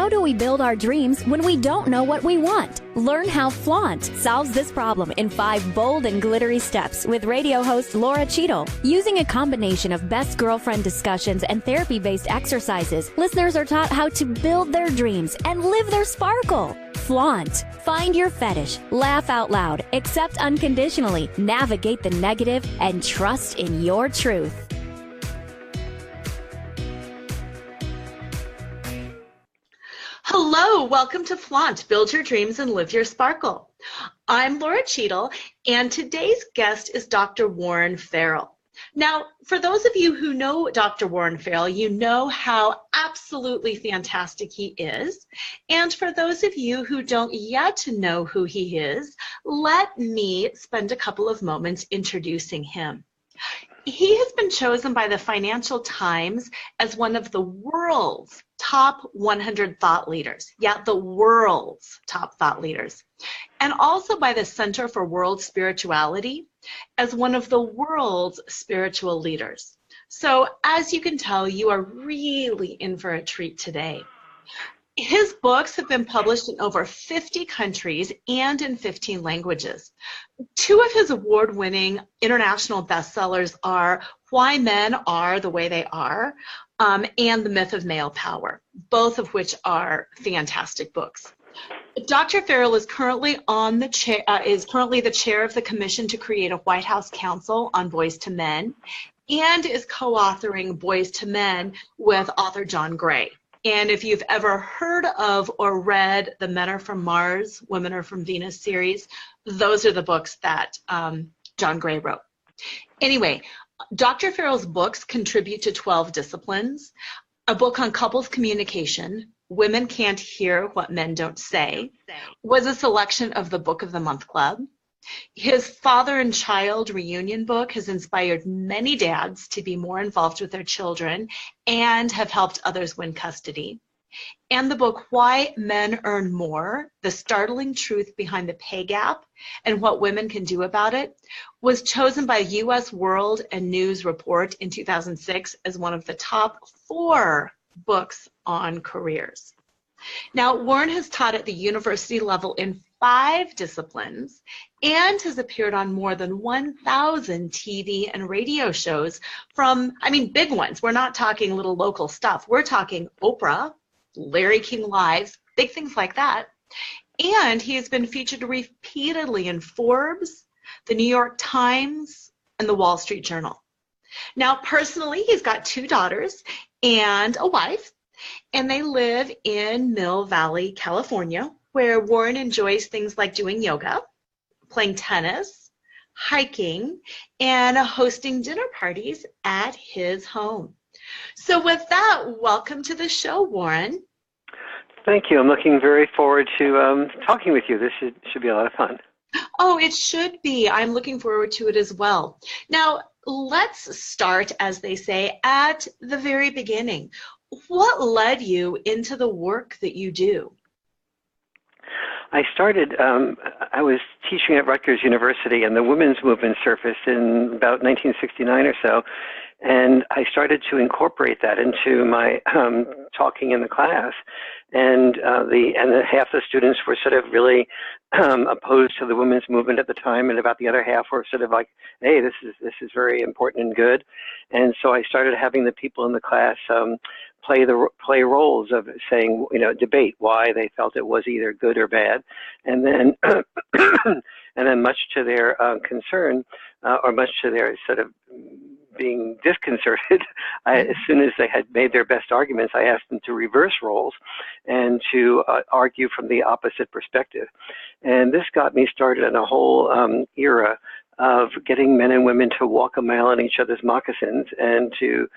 How do we build our dreams when we don't know what we want? Learn how Flaunt solves this problem in 5 bold and glittery steps with radio host Lora Cheadle. Using a combination of best girlfriend discussions and therapy-based exercises, listeners are taught how to build their dreams and live their sparkle. Flaunt. Find your fetish, laugh out loud, accept unconditionally, navigate the negative, and trust in your truth. Hello, welcome to Flaunt, Build Your Dreams and Live Your Sparkle. I'm Lora Cheadle, and today's guest is Dr. Warren Farrell. Now, for those of you who know Dr. Warren Farrell, you know how absolutely fantastic he is. And for those of you who don't yet know who he is, let me spend a couple of moments introducing him. He has been chosen by the Financial Times as one of the world's top 100 thought leaders. Yeah, the world's top thought leaders. And also by the Center for World Spirituality as one of the world's spiritual leaders. So as you can tell, you are really in for a treat today. His books have been published in over 50 countries and in 15 languages. 2 of his award-winning international bestsellers are Why Men Are the Way They Are and The Myth of Male Power, both of which are fantastic books. Dr. Farrell is currently the chair of the Commission to create a White House Council on Boys to Men and is co-authoring Boys to Men with author John Gray. And if you've ever heard of or read the Men Are From Mars, Women Are From Venus series, those are the books that John Gray wrote. Anyway, Dr. Farrell's books contribute to 12 disciplines, a book on couples communication, Women Can't Hear What Men Don't Say, was a selection of the Book of the Month Club. His father and child reunion book has inspired many dads to be more involved with their children and have helped others win custody. And the book, Why Men Earn More, The Startling Truth Behind the Pay Gap and What Women Can Do About It, was chosen by U.S. World and News Report in 2006 as one of the top 4 books on careers. Now, Warren has taught at the university level in 5 disciplines and has appeared on more than 1,000 TV and radio shows from, big ones. We're not talking little local stuff. We're talking Oprah, Larry King Live, big things like that. And he has been featured repeatedly in Forbes, the New York Times, and the Wall Street Journal. Now, personally, he's got 2 daughters and a wife, and they live in Mill Valley, California, where Warren enjoys things like doing yoga, playing tennis, hiking, and hosting dinner parties at his home. So with that, welcome to the show, Warren. Thank you. I'm looking very forward to talking with you. This should be a lot of fun. Oh, it should be. I'm looking forward to it as well. Now, let's start, as they say, at the very beginning. What led you into the work that you do? I started, I was teaching at Rutgers University, and the women's movement surfaced in about 1969 or so, and I started to incorporate that into my talking in the class. And half the students were sort of really opposed to the women's movement at the time, and about the other half were sort of like, hey, this is very important and good. And so I started having the people in the class play roles of saying, debate why they felt it was either good or bad, and then and then much to their concern, or much to their sort of being disconcerted, as soon as they had made their best arguments, I asked them to reverse roles and to argue from the opposite perspective. And this got me started in a whole era of getting men and women to walk a mile in each other's moccasins, and to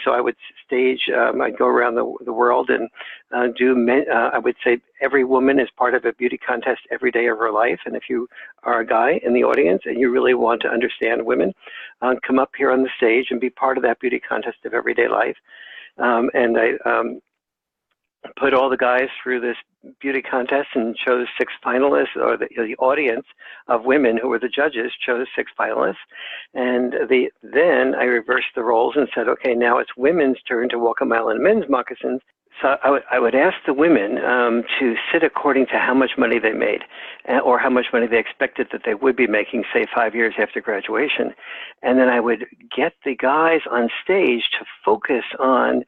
so I would stage, I'd go around the world and I would say every woman is part of a beauty contest every day of her life. And if you are a guy in the audience and you really want to understand women, come up here on the stage and be part of that beauty contest of everyday life. And I put all the guys through this beauty contest and chose 6 finalists, or the audience of women who were the judges chose 6 finalists. And then I reversed the roles and said, okay, now it's women's turn to walk a mile in men's moccasins. So I would ask the women to sit according to how much money they made or how much money they expected that they would be making, say, 5 years after graduation. And then I would get the guys on stage to focus on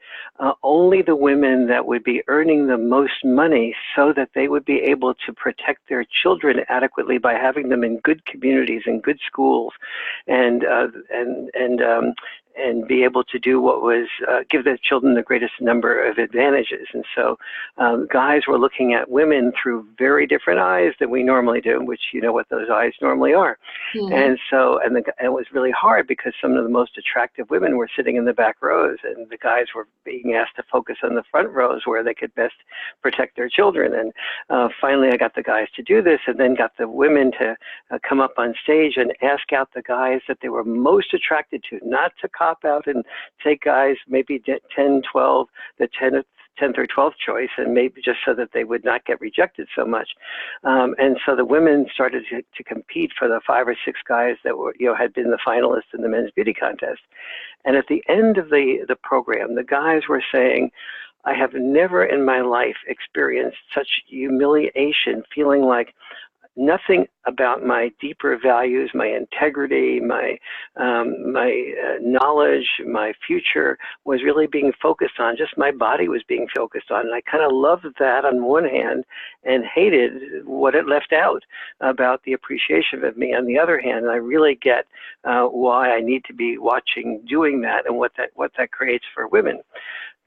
only the women that would be earning the most money so that they would be able to protect their children adequately by having them in good communities and good schools and be able to do what was give the children the greatest number of advantages. And so guys were looking at women through very different eyes than we normally do, which you know what those eyes normally are. Mm-hmm. And so, it was really hard because some of the most attractive women were sitting in the back rows, and the guys were being asked to focus on the front rows where they could best protect their children. And finally, I got the guys to do this, and then got the women to come up on stage and ask out the guys that they were most attracted to, not to cop out and take guys maybe 10, 12, the 10th or 12th choice, and maybe just so that they would not get rejected so much. And so the women started to compete for the 5 or 6 guys that were, had been the finalists in the men's beauty contest. And at the end of the program, the guys were saying, I have never in my life experienced such humiliation, feeling like nothing about my deeper values, my integrity, my knowledge, my future was really being focused on. Just my body was being focused on. And I kind of loved that on one hand and hated what it left out about the appreciation of me on the other hand. And I really get why I need to be doing that and what that creates for women.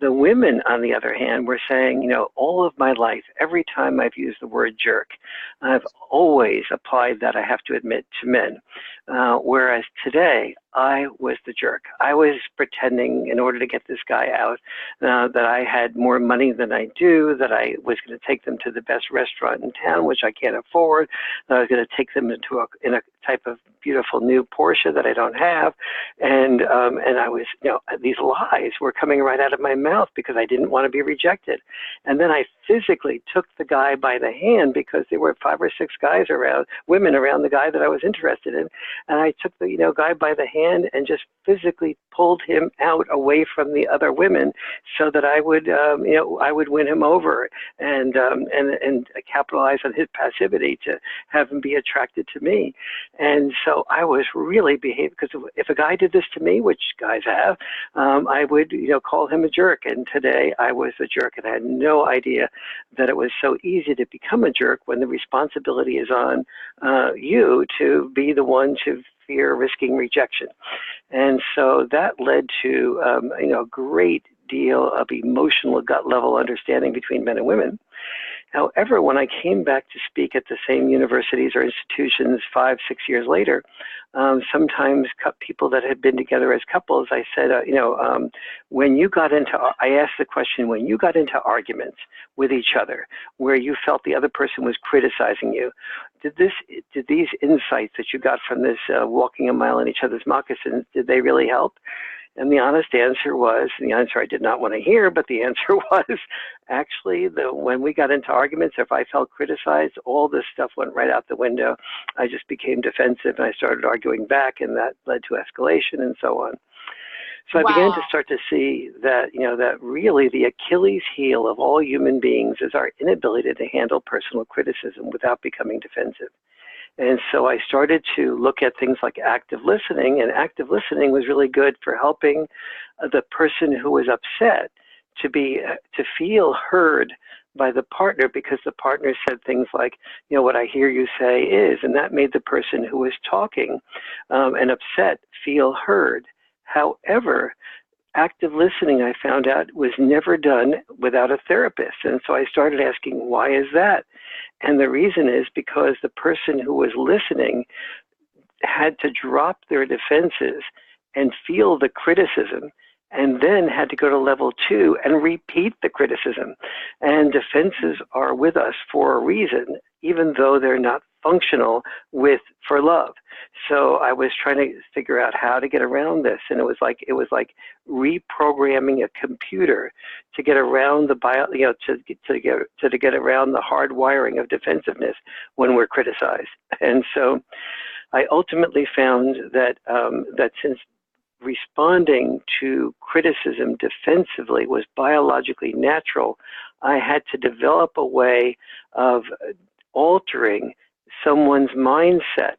The women, on the other hand, were saying, all of my life, every time I've used the word jerk, I've always applied that, I have to admit, to men. Whereas today, I was the jerk. I was pretending in order to get this guy out that I had more money than I do, that I was going to take them to the best restaurant in town, which I can't afford, that I was going to take them in a type of beautiful new Porsche that I don't have. And I was, these lies were coming right out of my mouth because I didn't want to be rejected. And then I physically took the guy by the hand because there were 5 or 6 women around the guy that I was interested in. And I took the, guy by the hand and just physically pulled him out away from the other women so that I would, I would win him over and capitalize on his passivity to have him be attracted to me. And so I was really behaving, because if a guy did this to me, which guys have, I would, call him a jerk. And today I was a jerk, and I had no idea that it was so easy to become a jerk when the responsibility is on you to be the one to fear risking rejection. And so that led to a great deal of emotional gut level understanding between men and women. However, when I came back to speak at the same universities or institutions 5, 6 years later, sometimes people that had been together as couples, I said, when you got into, I asked the question, when you got into arguments with each other, where you felt the other person was criticizing you, did these insights that you got from this walking a mile in each other's moccasins, did they really help? And the honest answer was, and the answer I did not want to hear, but the answer was actually when we got into arguments, if I felt criticized, all this stuff went right out the window. I just became defensive and I started arguing back, and that led to escalation and so on. So I began to start to see that, that really the Achilles heel of all human beings is our inability to handle personal criticism without becoming defensive. And so I started to look at things like active listening, and active listening was really good for helping the person who was upset to feel heard by the partner, because the partner said things like, what I hear you say is, and that made the person who was talking and upset feel heard. However, active listening, I found out, was never done without a therapist. And so I started asking, why is that? And the reason is because the person who was listening had to drop their defenses and feel the criticism, and then had to go to level 2 and repeat the criticism. And defenses are with us for a reason, even though they're not functional for love. So I was trying to figure out how to get around this, and it was like reprogramming a computer to get around the to get around the hard wiring of defensiveness when we're criticized. And so I ultimately found that that since responding to criticism defensively was biologically natural, I had to develop a way of altering someone's mindset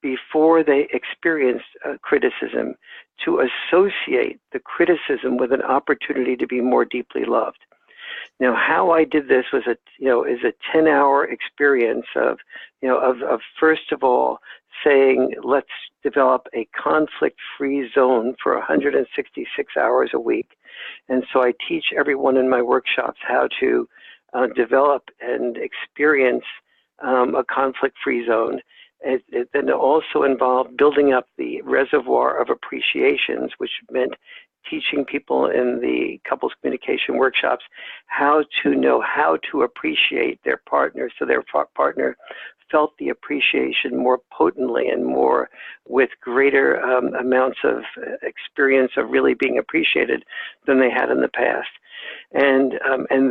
before they experienced criticism to associate the criticism with an opportunity to be more deeply loved. Now, how I did this was is a 10-hour experience of first of all saying, let's develop a conflict-free zone for 166 hours a week. And so I teach everyone in my workshops how to develop and experience a conflict-free zone. It then also involved building up the reservoir of appreciations, which meant teaching people in the couples communication workshops how to know how to appreciate their partner, so their partner felt the appreciation more potently and more with greater amounts of experience of really being appreciated than they had in the past. And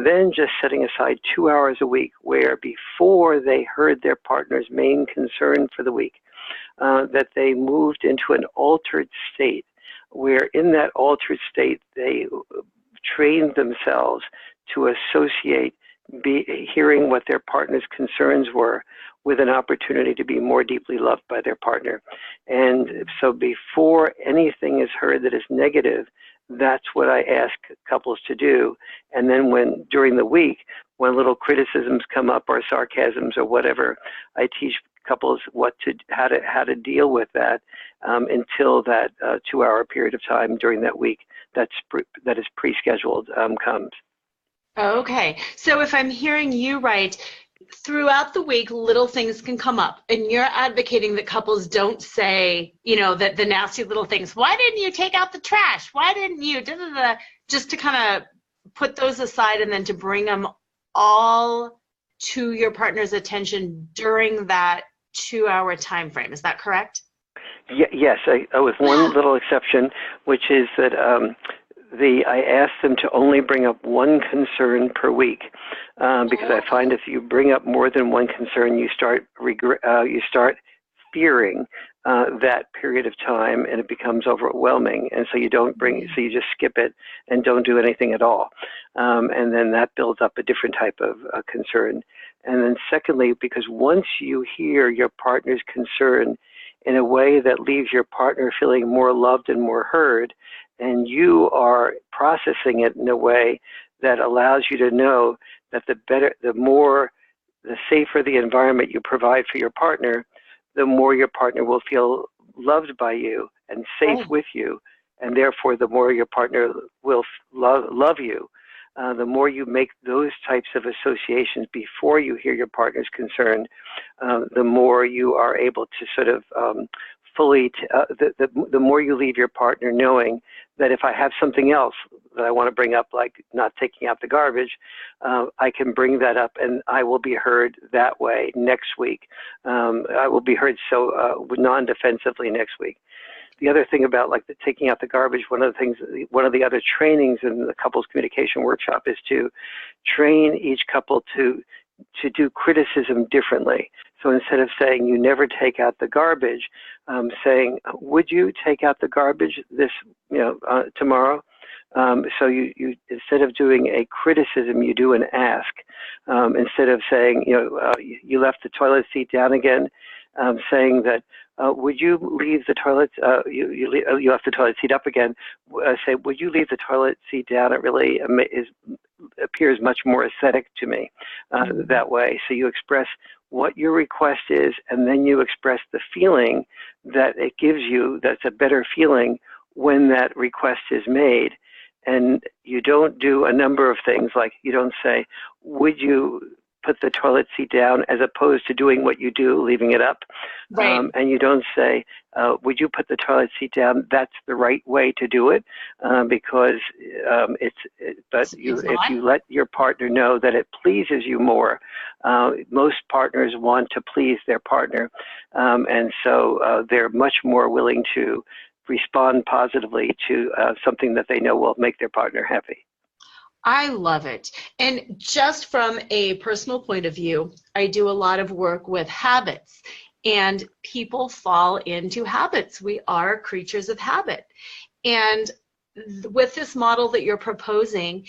then just setting aside 2 hours a week where before they heard their partner's main concern for the week, that they moved into an altered state, where in that altered state they trained themselves to associate hearing what their partner's concerns were with an opportunity to be more deeply loved by their partner. And so before anything is heard that is negative, that's what I ask couples to do. And then during the week, when little criticisms come up or sarcasms or whatever, I teach couples how to deal with that until that 2 hour period of time during that week that is pre-scheduled comes. Okay, so if I'm hearing you right, throughout the week, little things can come up, and you're advocating that couples don't say, that the nasty little things. Why didn't you take out the trash? Why didn't you? Just to kind of put those aside, and then to bring them all to your partner's attention during that 2 hour time frame. Is that correct? Yes, with one little exception, which is that I ask them to only bring up one concern per week, because I find if you bring up more than one concern, you start fearing that period of time, and it becomes overwhelming. And so you you just skip it and don't do anything at all. And then that builds up a different type of concern. And then secondly, because once you hear your partner's concern in a way that leaves your partner feeling more loved and more heard, and you are processing it in a way that allows you to know that the safer the environment you provide for your partner, the more your partner will feel loved by you and safe with you, and therefore the more your partner will love you. The more you make those types of associations before you hear your partner's concern, the more you are able to sort of the more you leave your partner knowing that if I have something else that I want to bring up, like not taking out the garbage, I can bring that up and I will be heard that way next week. I will be heard non-defensively next week. The other thing about like the taking out the garbage, one of the other trainings in the couples communication workshop is to train each couple to do criticism differently. So instead of saying you never take out the garbage, saying would you take out the garbage tomorrow? So you instead of doing a criticism, you do an ask. Instead of saying you left the toilet seat down again, saying that would you leave the toilet? You left the toilet seat up again. Say, would you leave the toilet seat down? It really appears much more aesthetic to me that way. So you express what your request is, and then you express the feeling that it gives you. That's a better feeling when that request is made. And you don't do a number of things, like you don't say, would you put the toilet seat down, as opposed to doing what you do, leaving it up. Right. And you don't say, would you put the toilet seat down? That's the right way to do it, because if you let your partner know that it pleases you more, most partners want to please their partner, and so they're much more willing to respond positively to something that they know will make their partner happy. I love it. And just from a personal point of view, I do a lot of work with habits, and people fall into habits. We are creatures of habit. And with this model that you're proposing,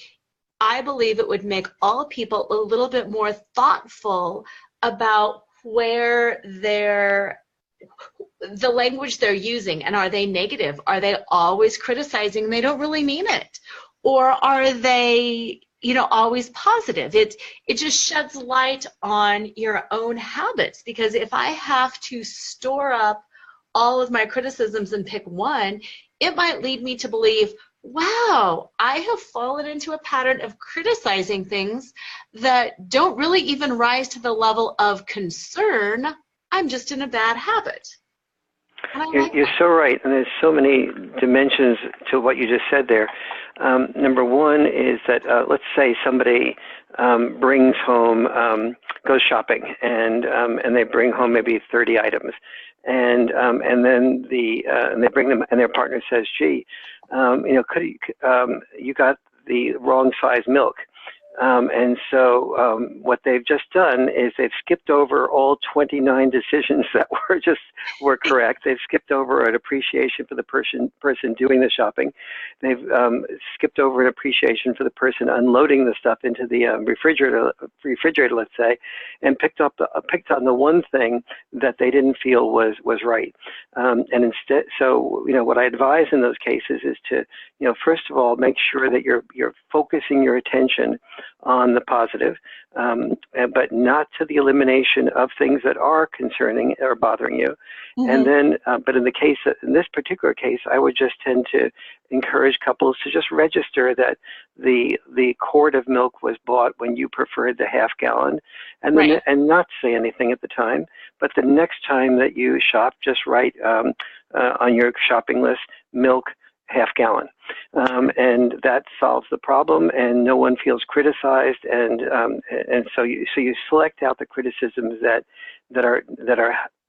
I believe it would make all people a little bit more thoughtful about where the language they're using, and are they negative? Are they always criticizing and they don't really mean it? Or are they, always positive? It just sheds light on your own habits, because if I have to store up all of my criticisms and pick one, it might lead me to believe, wow, I have fallen into a pattern of criticizing things that don't really even rise to the level of concern. I'm just in a bad habit. You're so right, and there's so many dimensions to what you just said there. Number one is that let's say somebody brings home, goes shopping, and they bring home maybe 30 items, and then and they bring them, and their partner says, "Gee, you got the wrong size milk." And so what they've just done is they've skipped over all 29 decisions that were correct. They've skipped over an appreciation for the person doing the shopping. They've skipped over an appreciation for the person unloading the stuff into the refrigerator, let's say, and picked on the one thing that they didn't feel was right. And instead, so what I advise in those cases is to first of all make sure that you're focusing your attention on the positive, but not to the elimination of things that are concerning or bothering you. Mm-hmm. And then, but in this particular case, I would just tend to encourage couples to just register that the quart of milk was bought when you preferred the half gallon, and then right. And not say anything at the time. But the next time that you shop, just write on your shopping list, milk, half gallon, and that solves the problem, and no one feels criticized, and so you select out the criticisms that are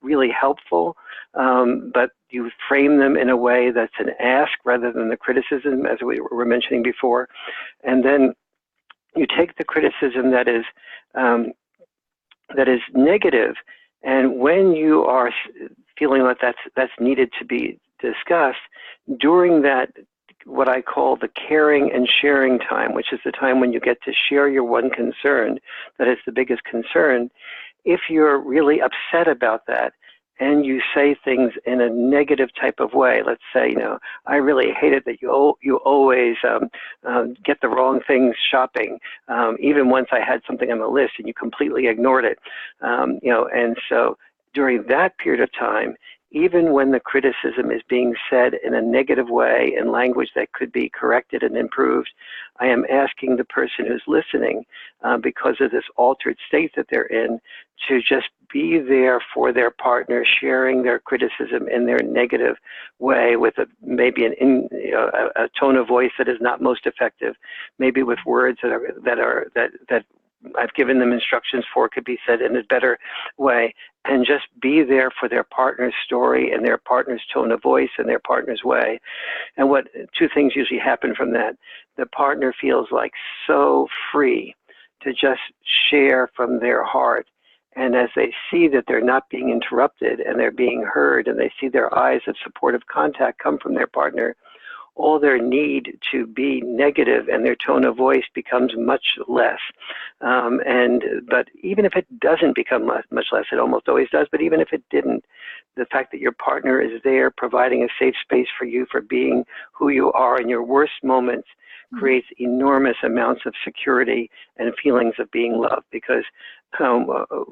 really helpful, but you frame them in a way that's an ask rather than the criticism, as we were mentioning before, and then you take the criticism that is negative, and when you are feeling like that's needed to be discussed, during that, what I call the caring and sharing time, which is the time when you get to share your one concern that is the biggest concern. If you're really upset about that and you say things in a negative type of way, let's say, I really hate it that you always get the wrong things shopping, even once I had something on the list and you completely ignored it, and so during that period of time, even when the criticism is being said in a negative way in language that could be corrected and improved, I am asking the person who's listening, because of this altered state that they're in, to just be there for their partner, sharing their criticism in their negative way with maybe a tone of voice that is not most effective, maybe with words that I've given them instructions for could be said in a better way, and just be there for their partner's story and their partner's tone of voice and their partner's way. And two things usually happen from that. The partner feels like so free to just share from their heart. And as they see that they're not being interrupted and they're being heard, and they see their eyes of supportive contact come from their partner, all their need to be negative and their tone of voice becomes much less. But even if it doesn't become much less, it almost always does, but even if it didn't, the fact that your partner is there providing a safe space for you for being who you are in your worst moments creates enormous amounts of security and feelings of being loved, because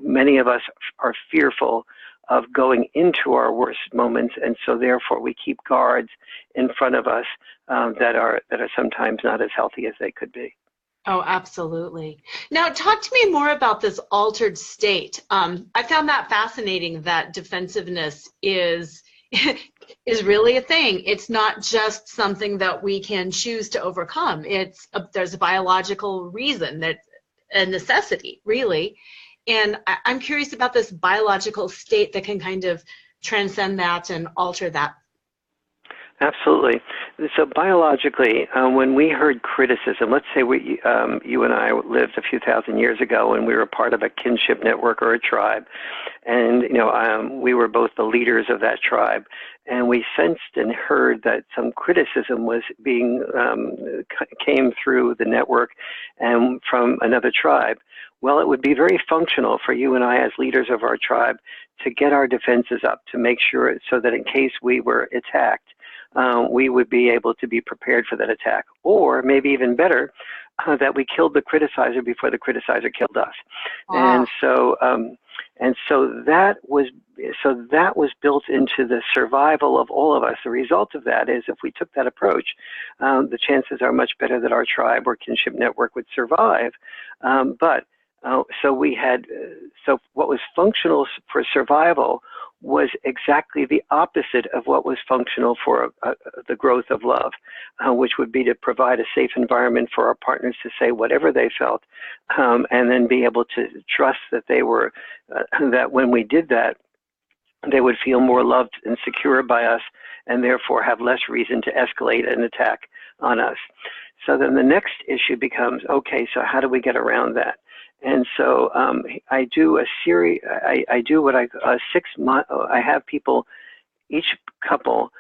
many of us are fearful of going into our worst moments, and so therefore we keep guards in front of us that are sometimes not as healthy as they could be. Oh, absolutely. Now, talk to me more about this altered state. I found that fascinating, that defensiveness is really a thing. It's not just something that we can choose to overcome. There's a biological reason, that a necessity, really. And I'm curious about this biological state that can kind of transcend that and alter that. Absolutely. So biologically, when we heard criticism, let's say you and I lived a few thousand years ago and we were part of a kinship network or a tribe, and we were both the leaders of that tribe, and we sensed and heard that some criticism was being came through the network and from another tribe. Well, it would be very functional for you and I as leaders of our tribe to get our defenses up, to make sure so that in case we were attacked, we would be able to be prepared for that attack, or maybe even better, that we killed the criticizer before the criticizer killed us. Wow. And so that was built into the survival of all of us. The result of that is, if we took that approach, the chances are much better that our tribe or kinship network would survive. So what was functional for survival was exactly the opposite of what was functional for the growth of love, which would be to provide a safe environment for our partners to say whatever they felt, and then be able to trust that they were, that when we did that, they would feel more loved and secure by us, and therefore have less reason to escalate an attack on us. So then the next issue becomes, okay, so how do we get around that? And so I do a series. I do what I 6 months. I have people, each couple,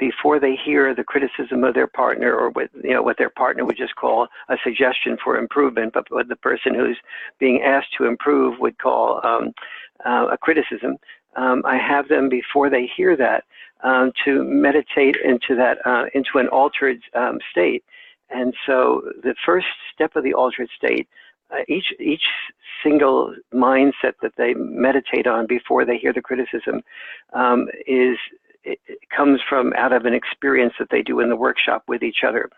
before they hear the criticism of their partner, or what their partner would just call a suggestion for improvement, but what the person who's being asked to improve would call a criticism. I have them, before they hear that, to meditate into that into an altered state. And so the first step of the altered state, each single mindset that they meditate on before they hear the criticism it comes from out of an experience that they do in the workshop with each other.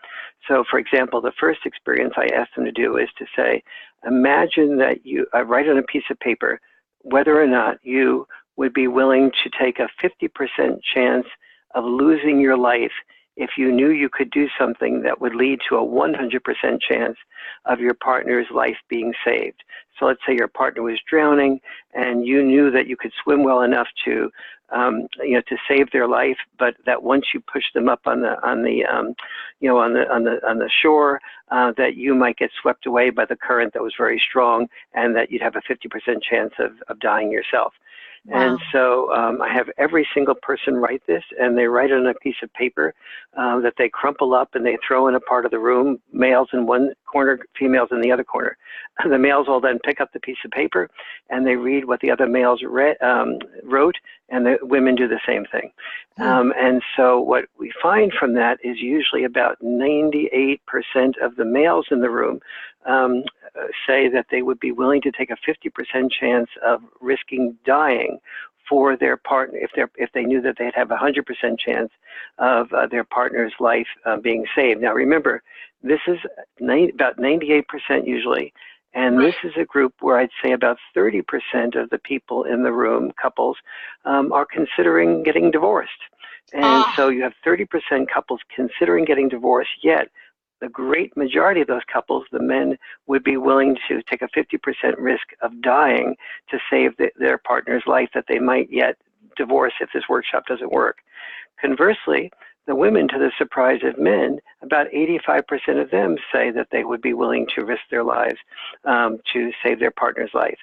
So, for example, the first experience I ask them to do is to say, imagine that you write on a piece of paper whether or not you would be willing to take a 50% chance of losing your life if you knew you could do something that would lead to a 100% chance of your partner's life being saved. So let's say your partner was drowning and you knew that you could swim well enough to save their life, but that once you push them up on the shore, that you might get swept away by the current that was very strong, and that you'd have a 50% chance of dying yourself. Wow. And so I have every single person write this, and they write it on a piece of paper that they crumple up and they throw in a part of the room, males in one corner, females in the other corner. The males will then pick up the piece of paper and they read what the other males wrote, and the women do the same thing. And so what we find from that is usually about 98% of the males in the room say that they would be willing to take a 50% chance of risking dying for their partner if they knew that they'd have a 100% chance of their partner's life being saved. Now remember, this is about 98% usually, and this is a group where I'd say about 30% of the people in the room, couples, are considering getting divorced. And so you have 30% couples considering getting divorced, yet the great majority of those couples, the men, would be willing to take a 50% risk of dying to save their partner's life that they might yet divorce if this workshop doesn't work. Conversely, the women, to the surprise of men, about 85% of them say that they would be willing to risk their lives to save their partner's life.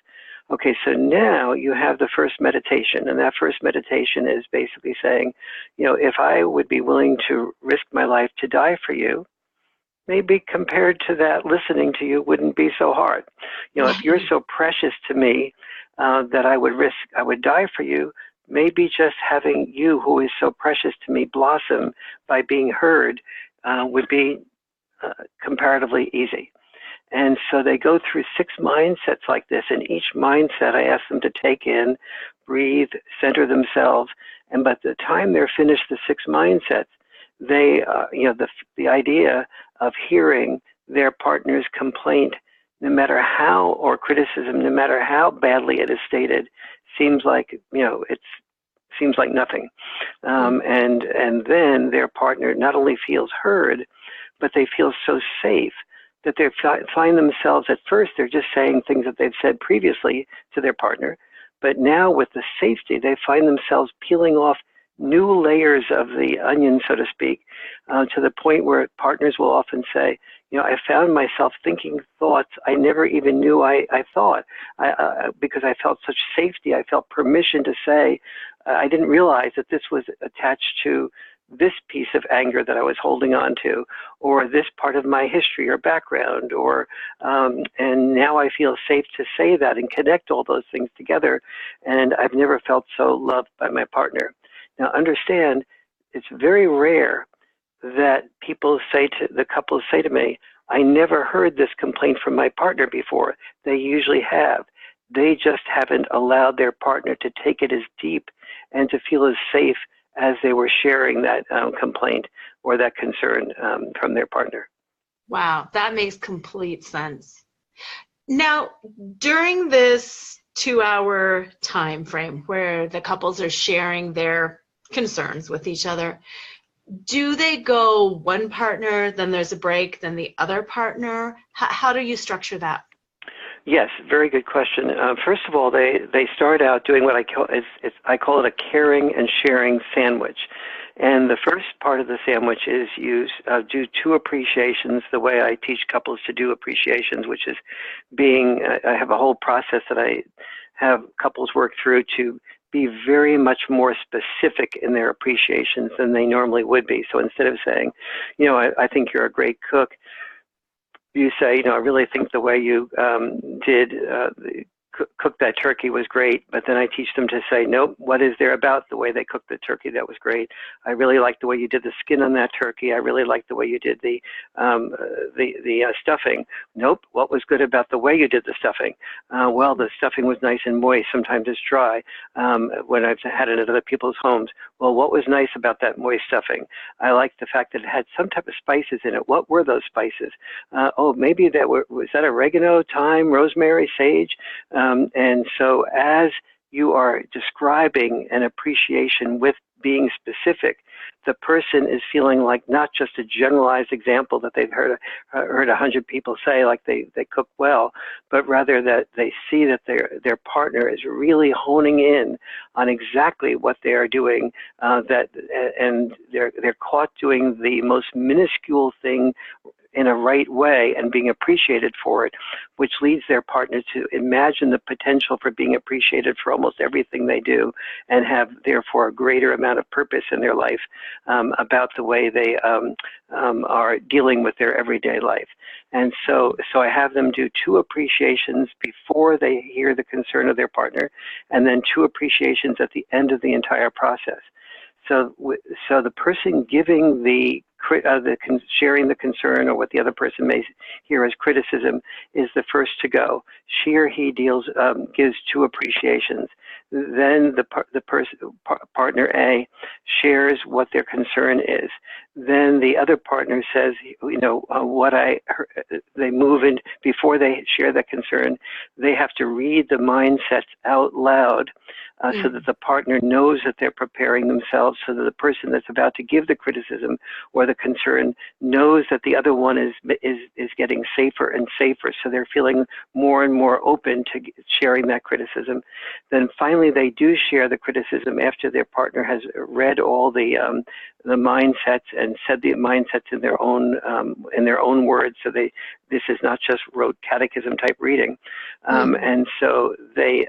Okay, so now you have the first meditation, and that first meditation is basically saying, if I would be willing to risk my life to die for you, maybe compared to that, listening to you wouldn't be so hard. If you're so precious to me that I would die for you, maybe just having you, who is so precious to me, blossom by being heard would be comparatively easy. And so they go through 6 mindsets like this, and each mindset I ask them to take in, breathe, center themselves, and by the time they're finished the 6 mindsets, they, the idea of hearing their partner's complaint, no matter how, or criticism, no matter how badly it is stated, seems like, seems like nothing. And then their partner not only feels heard, but they feel so safe that they find themselves, at first, they're just saying things that they've said previously to their partner, but now with the safety, they find themselves peeling off new layers of the onion, so to speak, to the point where partners will often say, I found myself thinking thoughts I never even knew I thought, because I felt such safety. I felt permission to say, I didn't realize that this was attached to this piece of anger that I was holding on to, or this part of my history or background, and now I feel safe to say that and connect all those things together. And I've never felt so loved by my partner. Now understand, it's very rare that the couples say to me, I never heard this complaint from my partner before. They usually have. They just haven't allowed their partner to take it as deep and to feel as safe as they were sharing that complaint or that concern from their partner. Wow, that makes complete sense. Now, during this 2-hour time frame where the couples are sharing their concerns with each other, do they go one partner, then there's a break, then the other partner? How do you structure that? Yes, very good question. First of all, they start out doing what I call it a caring and sharing sandwich. And the first part of the sandwich is do 2 appreciations the way I teach couples to do appreciations, which is I have a whole process that I have couples work through to be very much more specific in their appreciations than they normally would be. So instead of saying, I think you're a great cook, you say, I really think the way you did cook that turkey was great. But then I teach them to say, nope, what is there about the way they cooked the turkey that was great? I really like the way you did the skin on that turkey. I really like the way you did the stuffing. Nope, what was good about the way you did the stuffing? Well, the stuffing was nice and moist. Sometimes it's dry when I've had it at other people's homes. Well, what was nice about that moist stuffing? I liked the fact that it had some type of spices in it. What were those spices? Maybe was that oregano, thyme, rosemary, sage? And so as you are describing an appreciation with being specific, the person is feeling like not just a generalized example that they've heard 100 people say, like they cook well, but rather that they see that their partner is really honing in on exactly what they are doing, and they're caught doing the most minuscule thing in a right way and being appreciated for it, which leads their partner to imagine the potential for being appreciated for almost everything they do and have therefore a greater amount of purpose in their life about the way they are dealing with their everyday life. And so I have them do 2 appreciations before they hear the concern of their partner, and then 2 appreciations at the end of the entire process. So the person giving sharing the concern or what the other person may hear as criticism is the first to go. She or he gives 2 appreciations. Then partner A shares what their concern is. Then the other partner says, what I heard. They move in before they share that concern. They have to read the mindsets out loud so that the partner knows that they're preparing themselves, so that the person that's about to give the criticism or the concern knows that the other one is getting safer and safer. So they're feeling more and more open to sharing that criticism. Then finally, they do share the criticism after their partner has read all the mindsets and said the mindsets in their own words. So this is not just rote catechism type reading. And so they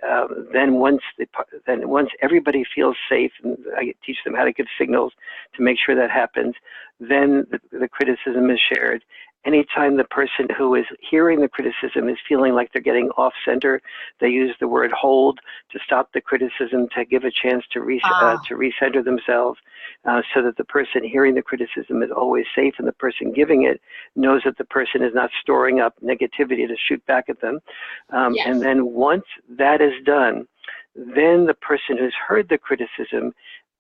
once everybody feels safe, and I teach them how to give signals to make sure that happens, then the criticism is shared. Anytime the person who is hearing the criticism is feeling like they're getting off center, they use the word hold to stop the criticism, to give a chance to recenter themselves, so that the person hearing the criticism is always safe, and the person giving it knows that the person is not storing up negativity to shoot back at them. Yes. And then once that is done, then the person who's heard the criticism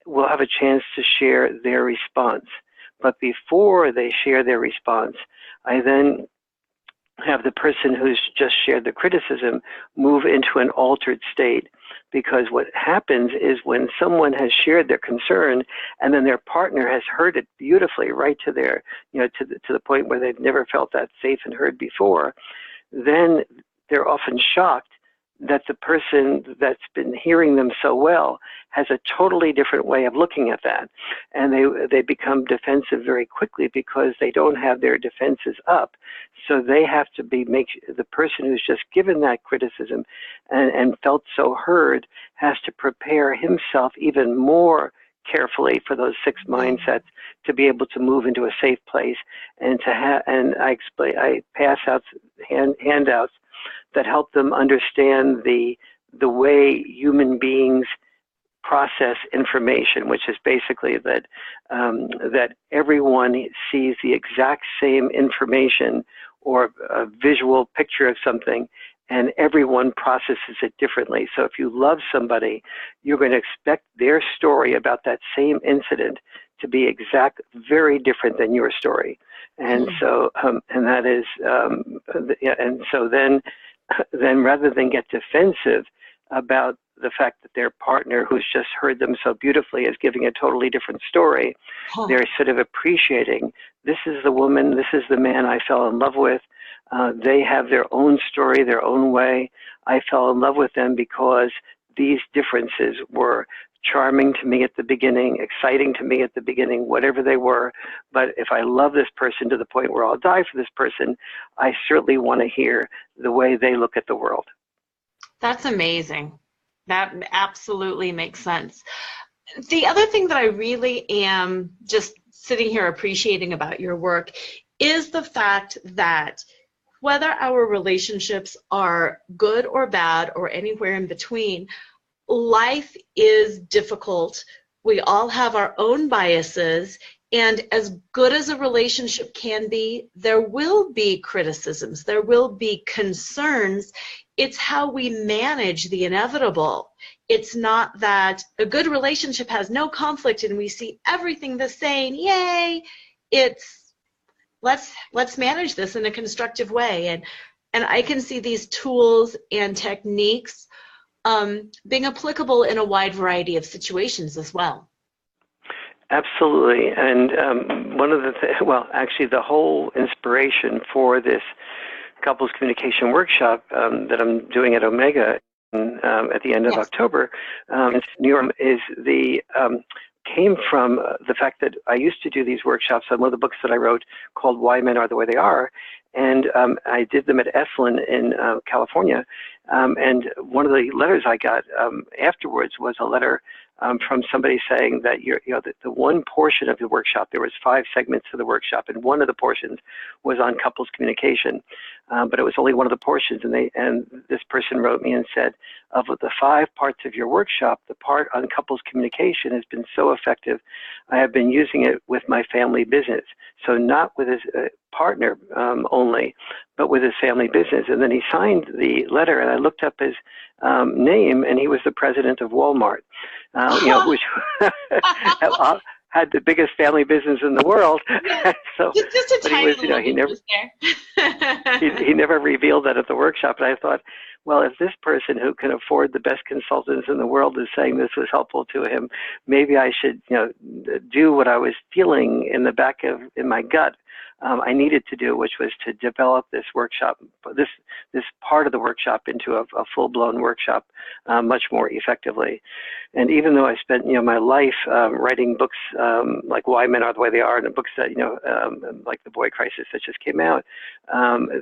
will have a chance to share their response. But before they share their response, I then have the person who's just shared the criticism move into an altered state. Because what happens is when someone has shared their concern and then their partner has heard it beautifully right to their, to the point where they've never felt that safe and heard before, then they're often shocked that the person that's been hearing them so well has a totally different way of looking at that. And they become defensive very quickly because they don't have their defenses up. So they have to make the person who's just given that criticism and felt so heard has to prepare himself even more carefully for those 6 mindsets to be able to move into a safe place and to have, and I pass out handouts that help them understand the way human beings process information, which is basically that that everyone sees the exact same information or a visual picture of something, and everyone processes it differently. So if you love somebody, you're going to expect their story about that same incident to be very different than your story. And so, and that is, and so then rather than get defensive about the fact that their partner who's just heard them so beautifully is giving a totally different story, they're sort of appreciating, this is the woman, this is the man I fell in love with. They have their own story, their own way. I fell in love with them because these differences were charming to me at the beginning, exciting to me at the beginning, whatever they were. But if I love this person to the point where I'll die for this person, I certainly want to hear the way they look at the world. That's amazing. That absolutely makes sense. The other thing that I really am just sitting here appreciating about your work is the fact that whether our relationships are good or bad or anywhere in between, life is difficult. We all have our own biases, and as good as a relationship can be, there will be criticisms, there will be concerns. It's how we manage the inevitable. It's not that a good relationship has no conflict and we see everything the same, yay. It's let's manage this in a constructive way. And I can see these tools and techniques being applicable in a wide variety of situations as well. Absolutely. And one of the actually the whole inspiration for this couples communication workshop that I'm doing at Omega at the end of October in New York is came from the fact that I used to do these workshops on one of the books that I wrote called Why Men Are the Way They Are. And I did them at Esalen in California. And one of the letters I got afterwards was a letter from somebody saying that the one portion of the workshop, there was 5 segments of the workshop, and one of the portions was on couples communication, but it was only one of the portions. And this person wrote me and said, of the 5 parts of your workshop, the part on couples communication has been so effective. I have been using it with my family business, so not with his partner only, but with his family business. And then he signed the letter, and I looked up his name, and he was the president of Walmart, which had the biggest family business in the world. Yeah. So, just a tiny little he never he never revealed that at the workshop. And I thought, well, if this person who can afford the best consultants in the world is saying this was helpful to him, maybe I should, do what I was feeling in my gut. I needed to do, which was to develop this workshop, this part of the workshop into a full-blown workshop much more effectively. And even though I spent my life writing books like Why Men Are the Way They Are, and the books that like The Boy Crisis that just came out,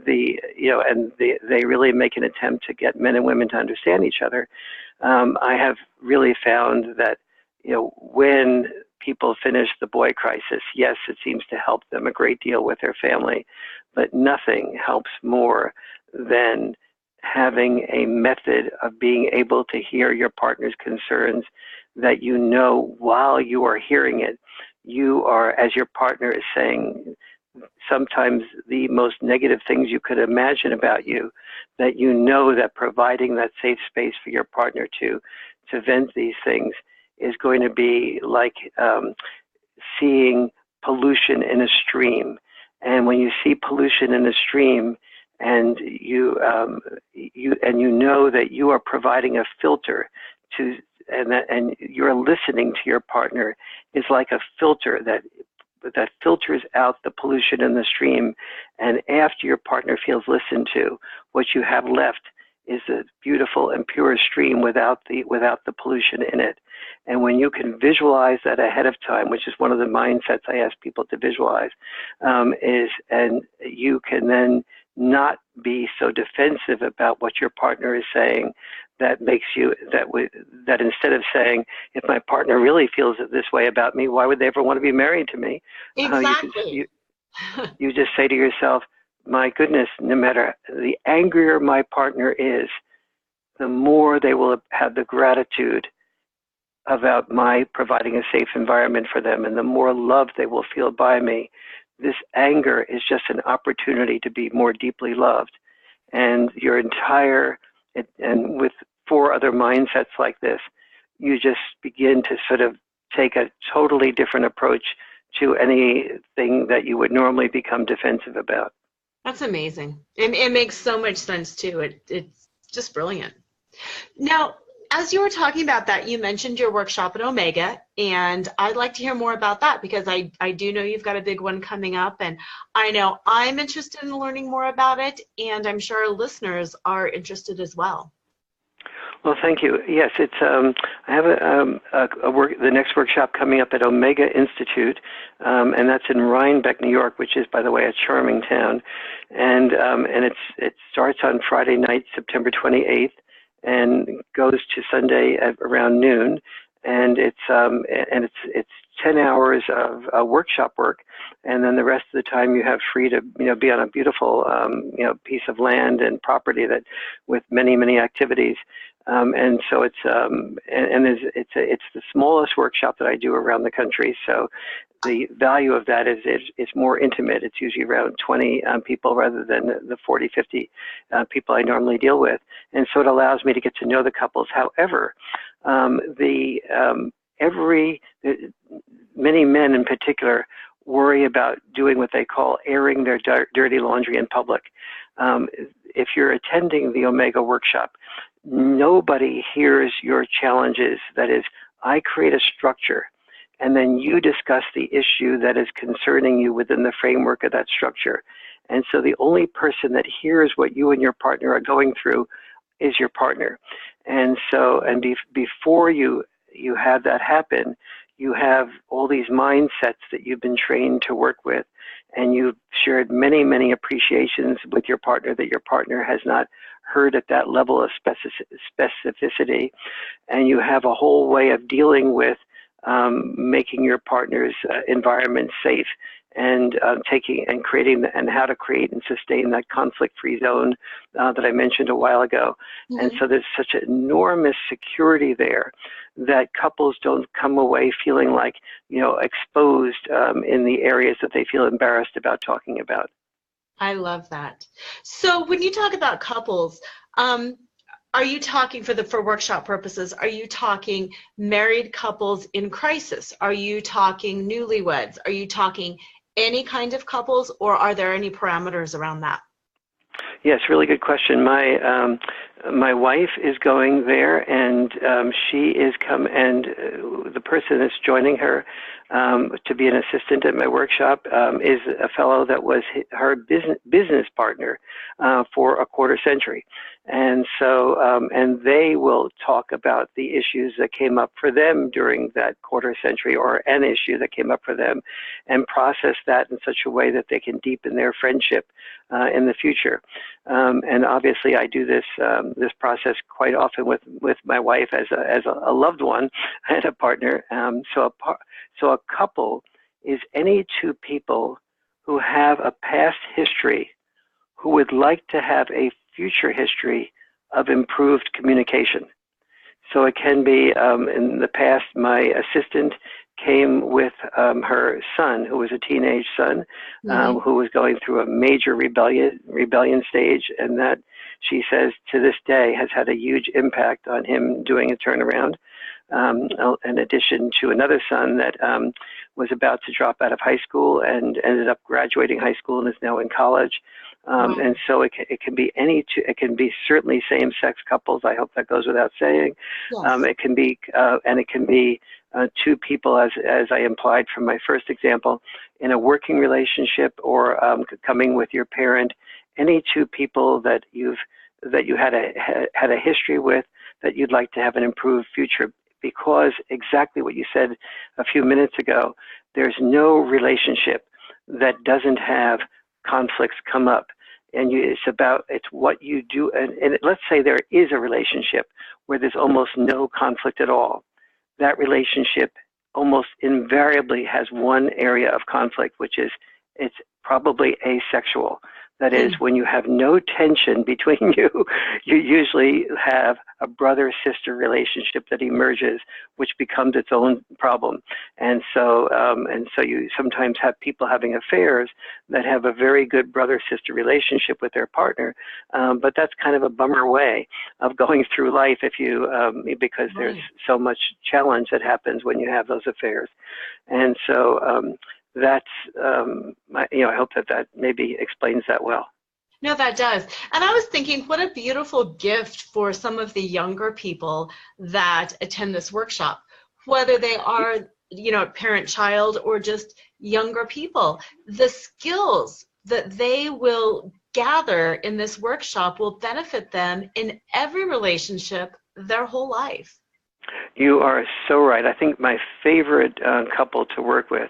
they really make an attempt to get men and women to understand each other. I have really found that when people finish The Boy Crisis, yes, it seems to help them a great deal with their family, but nothing helps more than having a method of being able to hear your partner's concerns that while you are hearing it, you are, as your partner is saying, sometimes the most negative things you could imagine about you, that that providing that safe space for your partner to vent these things is going to be like seeing pollution in a stream. And when you see pollution in a stream, and you know that you are providing a filter and you're listening to your partner, is like a filter that filters out the pollution in the stream. And after your partner feels listened to, what you have left is a beautiful and pure stream without the pollution in it. And when you can visualize that ahead of time, which is one of the mindsets I ask people to visualize, and you can then not be so defensive about what your partner is saying. That makes you that instead of saying, if my partner really feels this way about me, why would they ever want to be married to me? Exactly. You just say to yourself, my goodness, no matter the angrier my partner is, the more they will have the gratitude about my providing a safe environment for them, and the more love they will feel by me. This anger is just an opportunity to be more deeply loved. And your entire, and with 4 other mindsets like this, you just begin to sort of take a totally different approach to anything that you would normally become defensive about. That's amazing. It makes so much sense too. It's just brilliant. Now, as you were talking about that, you mentioned your workshop at Omega, and I'd like to hear more about that because I do know you've got a big one coming up, and I know I'm interested in learning more about it, and I'm sure our listeners are interested as well. Well, thank you. Yes, it's I have the next workshop coming up at Omega Institute, and that's in Rhinebeck, New York, which is, by the way, a charming town, and it starts on Friday night, September 28th, and goes to Sunday at around noon, and it's 10 hours of workshop work, and then the rest of the time you have free to be on a beautiful piece of land and property that with many activities. And so it's the smallest workshop that I do around the country. So the value of that is it's more intimate. It's usually around 20 people rather than the 40, 50 people I normally deal with. And so it allows me to get to know the couples. However, many men in particular worry about doing what they call airing their dirty laundry in public. If you're attending the Omega workshop, nobody hears your challenges. That is, I create a structure, and then you discuss the issue that is concerning you within the framework of that structure. And so the only person that hears what you and your partner are going through is your partner. And so, before you have that happen, you have all these mindsets that you've been trained to work with, and you've shared many appreciations with your partner that your partner has not heard at that level of specificity, and you have a whole way of dealing with making your partner's environment safe, and creating and how to create and sustain that conflict-free zone that I mentioned a while ago. Mm-hmm. And so there's such enormous security there that couples don't come away feeling like exposed in the areas that they feel embarrassed about talking about. I love that. So when you talk about couples, are you talking for workshop purposes, are you talking married couples in crisis? Are you talking newlyweds? Are you talking any kind of couples, or are there any parameters around that? Yes, really good question. My wife is going there, and she is the person that's joining her to be an assistant at my workshop is a fellow that was her business partner for a quarter century. And so, and they will talk about the issues that came up for them during that quarter century, or an issue that came up for them, and process that in such a way that they can deepen their friendship in the future. And obviously, I do this process quite often with my wife as a loved one and a partner. So a couple is any two people who have a past history who would like to have a future history of improved communication. So it can be, in the past, my assistant came with her son, who was a teenage son, mm-hmm. who was going through a major rebellion stage, and that, she says, to this day has had a huge impact on him doing a turnaround. In addition to another son that was about to drop out of high school and ended up graduating high school and is now in college. And so it can be it can be certainly same-sex couples. I hope that goes without saying. Yes. It can be two people, as I implied from my first example, in a working relationship, or coming with your parent. Any two people that you've that you had a history with, that you'd like to have an improved future, because exactly what you said a few minutes ago, there's no relationship that doesn't have conflicts come up. And it's what you do. And let's say there is a relationship where there's almost no conflict at all. That relationship almost invariably has one area of conflict, which is it's probably asexual. That is, when you have no tension between you, you usually have a brother-sister relationship that emerges, which becomes its own problem. And so you sometimes have people having affairs that have a very good brother-sister relationship with their partner, but that's kind of a bummer way of going through life because there's so much challenge that happens when you have those affairs. And so that's, I hope that maybe explains that well. No, that does. And I was thinking, what a beautiful gift for some of the younger people that attend this workshop, whether they are, parent-child or just younger people. The skills that they will gather in this workshop will benefit them in every relationship their whole life. You are so right. I think my favorite couple to work with,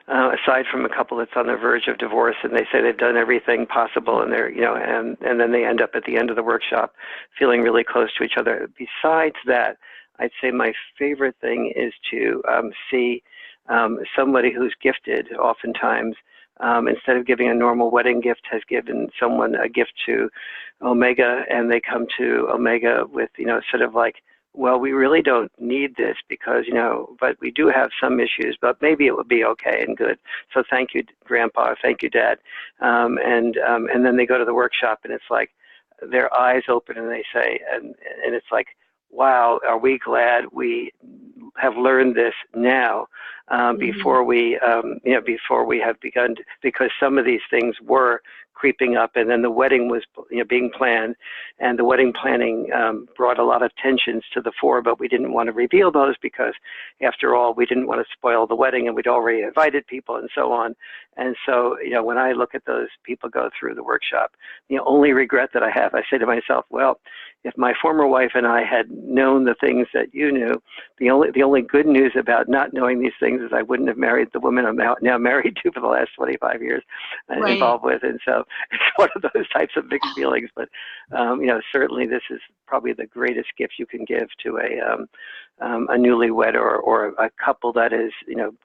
aside from a couple that's on the verge of divorce and they say they've done everything possible and they're, and then they end up at the end of the workshop feeling really close to each other. Besides that, I'd say my favorite thing is to see somebody who's gifted, oftentimes, instead of giving a normal wedding gift, has given someone a gift to Omega, and they come to Omega with, sort of like, well, we really don't need this because, but we do have some issues, but maybe it would be okay and good. So thank you, Grandpa. Thank you, Dad. And then they go to the workshop and it's like their eyes open and they say, and it's like, wow, are we glad we have learned this now before we have begun to, because some of these things were creeping up, and then the wedding was being planned, and the wedding planning brought a lot of tensions to the fore, but we didn't want to reveal those because, after all, we didn't want to spoil the wedding, and we'd already invited people and so on. And so, when I look at those people go through the workshop, the only regret that I have, I say to myself, well, if my former wife and I had known the things that you knew, the only good news about not knowing these things is I wouldn't have married the woman I'm now married to for the last 25 years involved with. And so it's one of those types of mixed feelings. But, certainly this is probably the greatest gift you can give to a newlywed or a couple that is,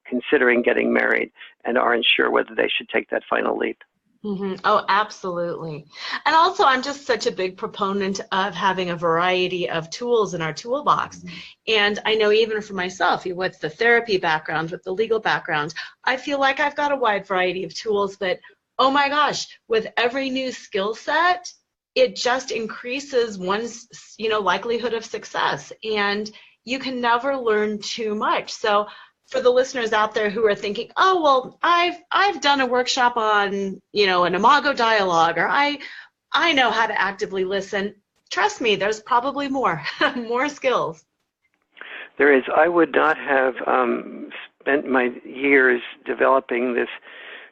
considering getting married and aren't sure whether they should take that final leap. Mm-hmm. Oh, absolutely. And also, I'm just such a big proponent of having a variety of tools in our toolbox. And I know even for myself, with the therapy background, with the legal background, I feel like I've got a wide variety of tools that, oh my gosh, with every new skill set, it just increases one's, likelihood of success. And you can never learn too much. So for the listeners out there who are thinking, oh, well, I've done a workshop on, an imago dialogue, or I know how to actively listen. Trust me, there's probably more skills. There is. I would not have spent my years developing this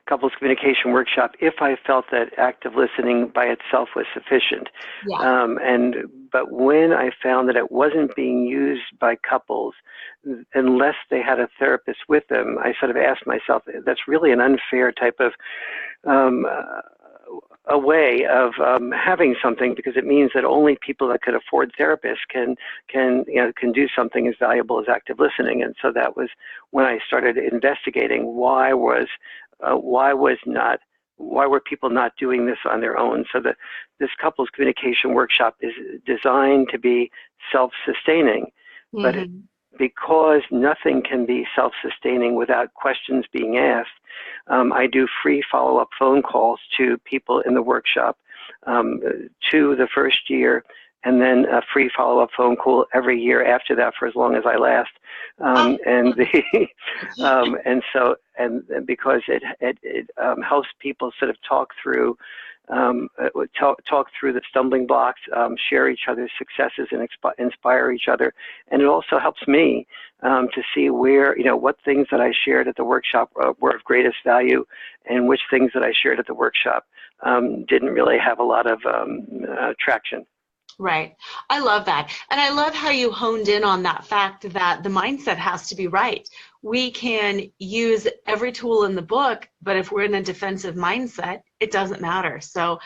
couples communication workshop if I felt that active listening by itself was sufficient. Yeah. But when I found that it wasn't being used by couples unless they had a therapist with them, I sort of asked myself, that's really an unfair type of a way of having something, because it means that only people that could afford therapists can do something as valuable as active listening. And so that was when I started investigating why were people not doing this on their own. So this couples communication workshop is designed to be self-sustaining, but because nothing can be self-sustaining without questions being asked, I do free follow-up phone calls to people in the workshop, to the first year, and then a free follow-up phone call every year after that for as long as I last. And because it helps people sort of talk through talk through the stumbling blocks, share each other's successes, and inspire each other. And it also helps me to see where, what things that I shared at the workshop were of greatest value, and which things that I shared at the workshop didn't really have a lot of traction. Right. I love that. And I love how you honed in on that fact that the mindset has to be right. We can use every tool in the book, but if we're in a defensive mindset, it doesn't matter. So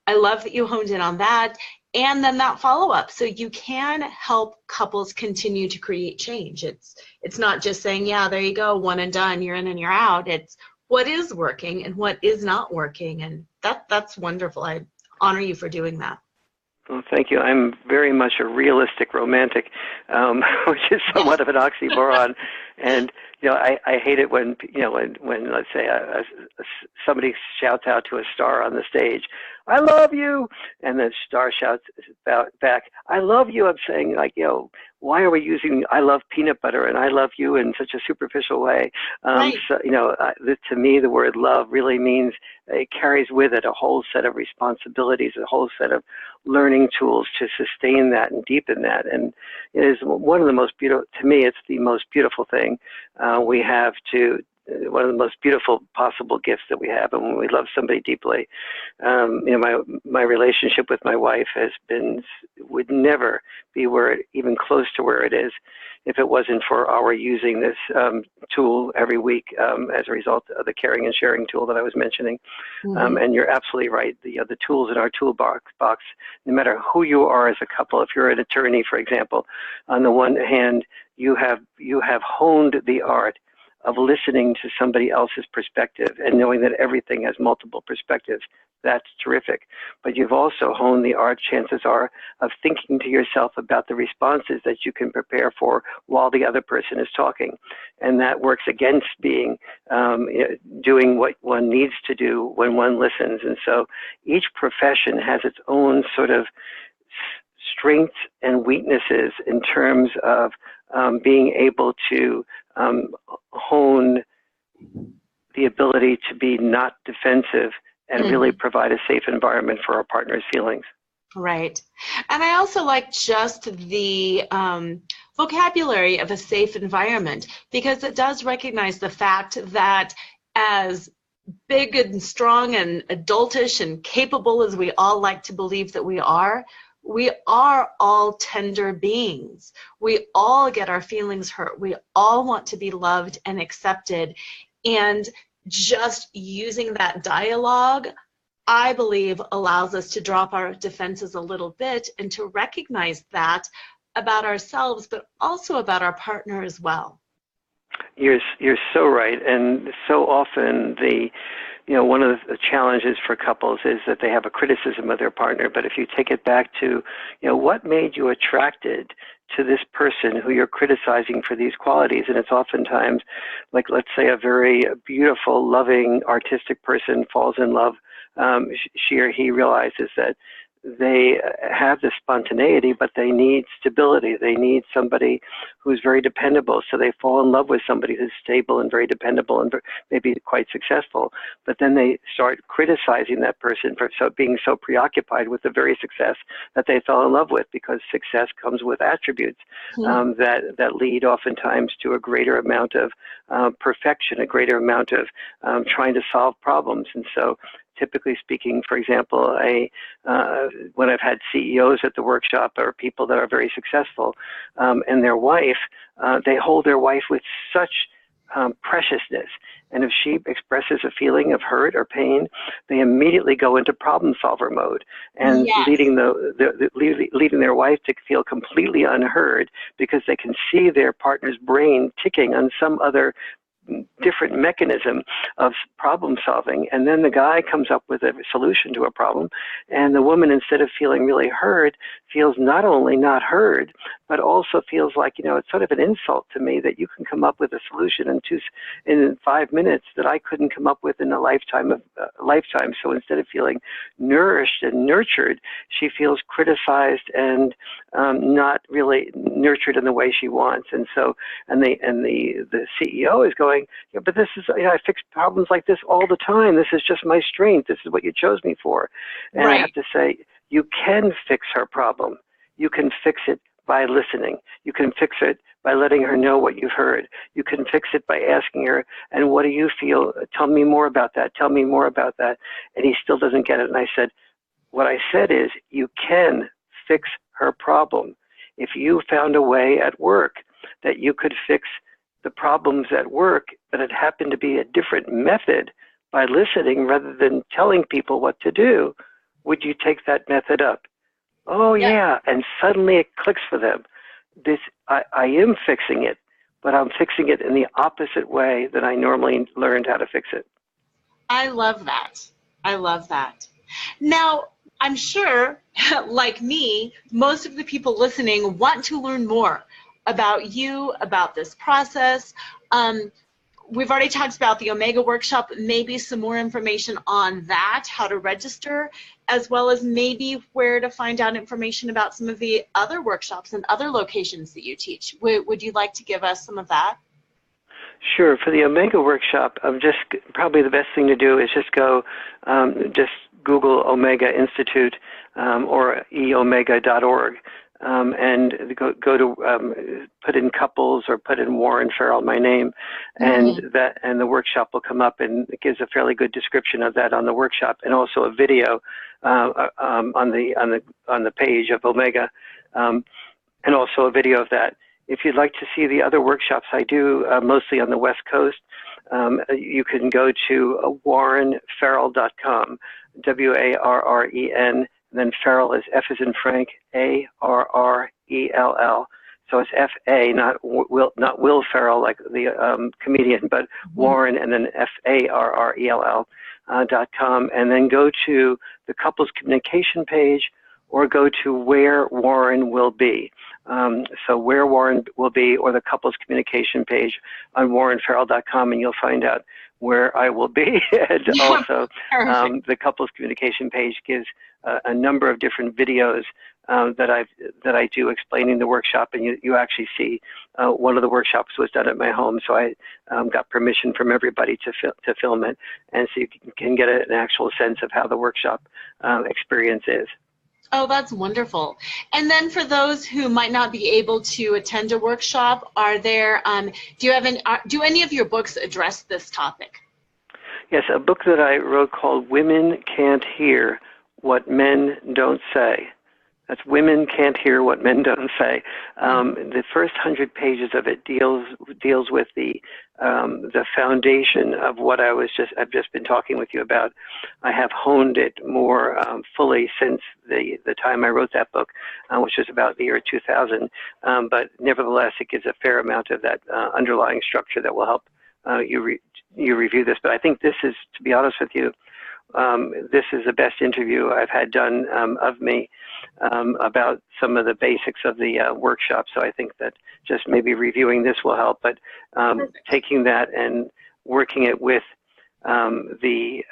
I love that you honed in on that. And then that follow-up. So you can help couples continue to create change. It's not just saying, yeah, there you go, one and done, you're in and you're out. It's what is working and what is not working. And that's wonderful. I honor you for doing that. Well, thank you. I'm very much a realistic romantic, which is somewhat of an oxymoron. And I hate it when when let's say somebody shouts out to a star on the stage, "I love you," and the star shouts back, "I love you." I'm saying, like, why are we using "I love peanut butter" and "I love you" in such a superficial way? Right. So, to me, the word love really means it carries with it a whole set of responsibilities, a whole set of learning tools to sustain that and deepen that. And it is one of the most beautiful, to me, it's the most beautiful thing we have one of the most beautiful possible gifts that we have. And when we love somebody deeply, my relationship with my wife would never be even close to where it is if it wasn't for our using this tool every week as a result of the caring and sharing tool that I was mentioning. Mm-hmm. And you're absolutely right. The tools in our toolbox, no matter who you are as a couple, if you're an attorney, for example, on the one hand, you have honed the art of listening to somebody else's perspective and knowing that everything has multiple perspectives. That's terrific. But you've also honed the art, chances are, of thinking to yourself about the responses that you can prepare for while the other person is talking. And that works against doing what one needs to do when one listens. And so each profession has its own sort of strengths and weaknesses in terms of being able to hone the ability to be not defensive and really provide a safe environment for our partner's feelings. Right. And I also like just the vocabulary of a safe environment, because it does recognize the fact that as big and strong and adultish and capable as we all like to believe that we are all tender beings. We all get our feelings hurt. We all want to be loved and accepted. And just using that dialogue, I believe, allows us to drop our defenses a little bit and to recognize that about ourselves, but also about our partner as well. You're so right. And so often one of the challenges for couples is that they have a criticism of their partner. But if you take it back to, what made you attracted to this person who you're criticizing for these qualities? And it's oftentimes, like, let's say a very beautiful, loving, artistic person falls in love. She or he realizes that they have the spontaneity, but they need stability. They need somebody who's very dependable. So they fall in love with somebody who's stable and very dependable and maybe quite successful. But then they start criticizing that person for being so preoccupied with the very success that they fell in love with, because success comes with attributes that lead oftentimes to a greater amount of perfection, a greater amount of trying to solve problems. And so typically speaking, for example, when I've had CEOs at the workshop or people that are very successful, and their wife, they hold their wife with such preciousness. And if she expresses a feeling of hurt or pain, they immediately go into problem solver mode, and leading their wife to feel completely unheard, because they can see their partner's brain ticking on some other different mechanism of problem solving. And then the guy comes up with a solution to a problem, and the woman, instead of feeling really heard, feels not only not heard, but also feels like, it's sort of an insult to me that you can come up with a solution in 5 minutes that I couldn't come up with in a lifetime. So instead of feeling nourished and nurtured, she feels criticized and not nurtured in the way she wants. And so, and the CEO is going, yeah, but this is, I fix problems like this all the time. This is just my strength. This is what you chose me for. And I have to say, you can fix her problem. You can fix it by listening. You can fix it by letting her know what you've heard. You can fix it by asking her, and what do you feel? Tell me more about that. Tell me more about that. And he still doesn't get it. And I said, what I said is, you can fix her problem. If you found a way at work that you could fix the problems at work, but it happened to be a different method by listening rather than telling people what to do, would you take that method up? Oh, yeah. And suddenly it clicks for them. I am fixing it, but I'm fixing it in the opposite way that I normally learned how to fix it. I love that. I love that. Now, I'm sure, like me, most of the people listening want to learn more about you, about this process. We've already talked about the Omega workshop, maybe some more information on that, how to register, as well as maybe where to find out information about some of the other workshops and other locations that you teach. Would you like to give us some of that? Sure. For the Omega workshop, probably the best thing to do is just go, just Google Omega Institute or eomega.org. And go to put in couples or put in Warren Farrell, my name, and the workshop will come up, and it gives a fairly good description of that on the workshop, and also a video on the page of Omega, and also a video of that. If you'd like to see the other workshops I do, mostly on the West Coast, you can go to warrenfarrell.com, WARREN. And then Farrell is F as in Frank, ARRELL. So it's F-A, not Will Ferrell like the comedian, but Warren and then FARRELL.com. And then go to the couples communication page or go to where Warren will be. So where Warren will be or the couples communication page on warrenfarrell.com, and you'll find out where I will be. And also the couples communication page gives a number of different videos that I do explaining the workshop, and you actually see one of the workshops was done at my home, so I got permission from everybody to film it, and so you can get an actual sense of how the workshop experience is. Oh, that's wonderful. And then for those who might not be able to attend a workshop, are there, do any of your books address this topic? Yes, a book that I wrote called Women Can't Hear What Men Don't Say. That's Women Can't Hear What Men Don't Say. The first 100 pages of it deals with the foundation of what I've just been talking with you about. I have honed it more fully since the time I wrote that book, which was about the year 2000. But nevertheless, it gives a fair amount of that underlying structure that will help you review this. But I think this is, to be honest with you, this is the best interview I've had done of me about some of the basics of the workshop. So I think that just maybe reviewing this will help. But taking that and working it with some of the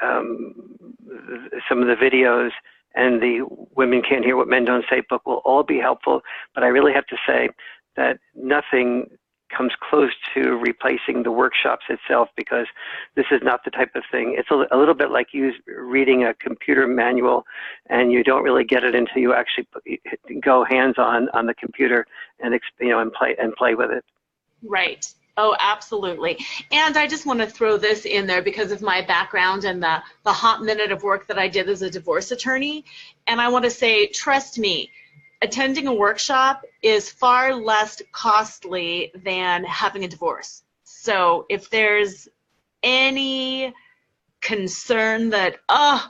videos and the Women Can't Hear What Men Don't Say book will all be helpful. But I really have to say that nothing comes close to replacing the workshops itself, because this is not the type of thing. It's a little bit like you reading a computer manual, and you don't really get it until you actually go hands-on on the computer and play with it. Right. Oh, absolutely. And I just want to throw this in there because of my background and the hot minute of work that I did as a divorce attorney. And I want to say, trust me, attending a workshop is far less costly than having a divorce. So if there's any concern that, I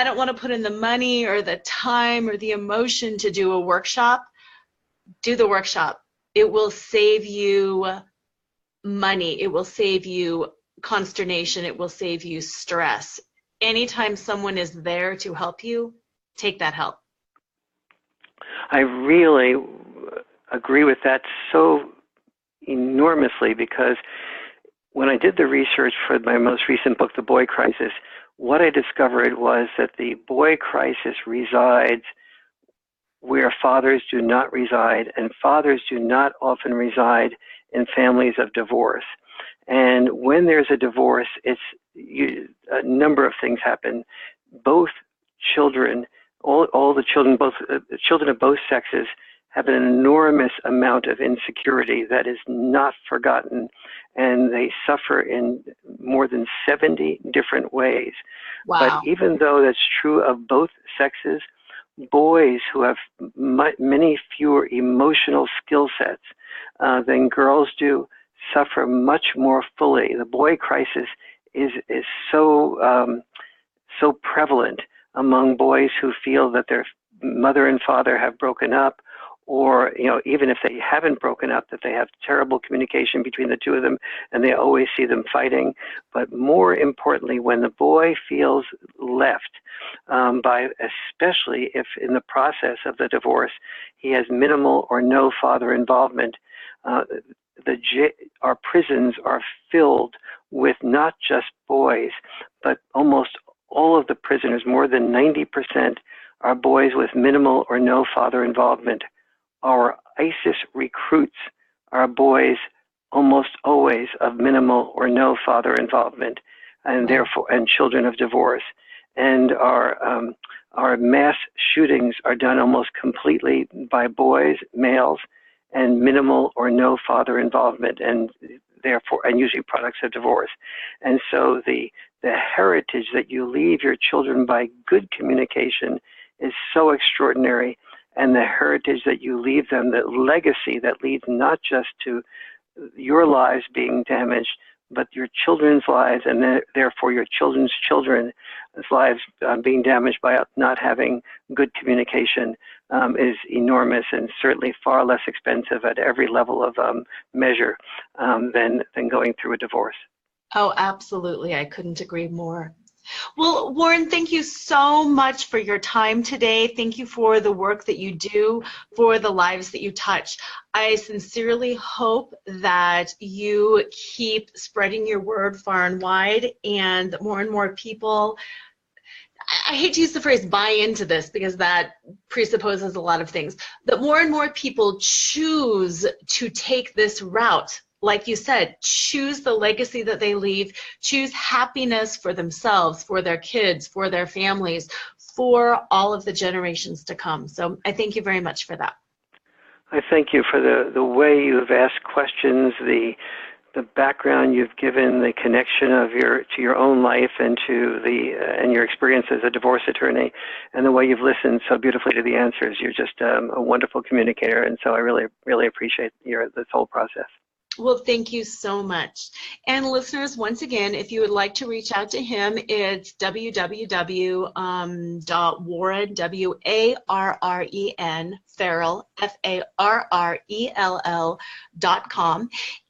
don't want to put in the money or the time or the emotion to do a workshop, do the workshop. It will save you money. It will save you consternation. It will save you stress. Anytime someone is there to help you, take that help. I really agree with that so enormously, because when I did the research for my most recent book, The Boy Crisis, what I discovered was that the boy crisis resides where fathers do not reside, and fathers do not often reside in families of divorce. And when there's a divorce, a number of things happen. Both children, all the children, children of both sexes, have an enormous amount of insecurity that is not forgotten, and they suffer in more than 70 different ways. Wow. But even though that's true of both sexes, boys who have many fewer emotional skill sets than girls do suffer much more fully. The boy crisis is so prevalent among boys who feel that their mother and father have broken up, or even if they haven't broken up, that they have terrible communication between the two of them and they always see them fighting. But more importantly, when the boy feels left, especially if in the process of the divorce he has minimal or no father involvement, our prisons are filled with not just boys, but almost all of the prisoners, more than 90%, are boys with minimal or no father involvement. Our ISIS recruits are boys almost always of minimal or no father involvement, and therefore, and children of divorce. And our mass shootings are done almost completely by boys, males, and minimal or no father involvement, and therefore, and usually products of divorce. And so the heritage that you leave your children by good communication is so extraordinary. And the heritage that you leave them, the legacy that leads not just to your lives being damaged, but your children's lives, and therefore your children's children's lives being damaged by not having good communication, is enormous, and certainly far less expensive at every level of measure than going through a divorce. Oh, absolutely. I couldn't agree more. Well, Warren, thank you so much for your time today. Thank you for the work that you do, for the lives that you touch. I sincerely hope that you keep spreading your word far and wide, and that more and more people, I hate to use the phrase buy into this because that presupposes a lot of things, that more and more people choose to take this route. Like you said, choose the legacy that they leave, choose happiness for themselves, for their kids, for their families, for all of the generations to come. So I thank you very much for that. I thank you for the way you've asked questions, the background you've given, the connection to your own life and and your experience as a divorce attorney, and the way you've listened so beautifully to the answers. You're just a wonderful communicator, and so I really, really appreciate this whole process. Well, thank you so much. And listeners, once again, if you would like to reach out to him, it's www.warren, W-A-R-R-E-N, Farrell, Farrell.com.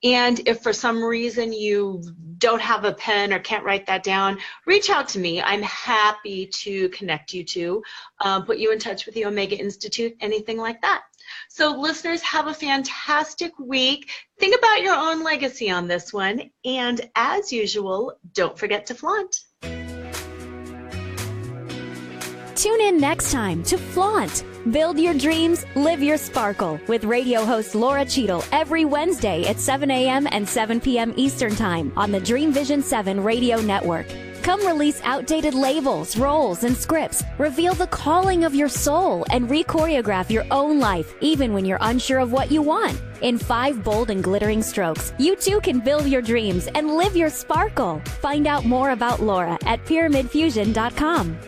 And if for some reason you don't have a pen or can't write that down, reach out to me. I'm happy to connect you to, put you in touch with the Omega Institute, anything like that. So listeners, have a fantastic week. Think about your own legacy on this one. And as usual, don't forget to flaunt. Tune in next time to Flaunt. Build your dreams, live your sparkle with radio host Lora Cheadle every Wednesday at 7 a.m. and 7 p.m. Eastern Time on the Dream Vision 7 radio network. Come release outdated labels, roles, and scripts. Reveal the calling of your soul and re-choreograph your own life, even when you're unsure of what you want. In 5 bold and glittering strokes, you too can build your dreams and live your sparkle. Find out more about Lora at pyramidfusion.com.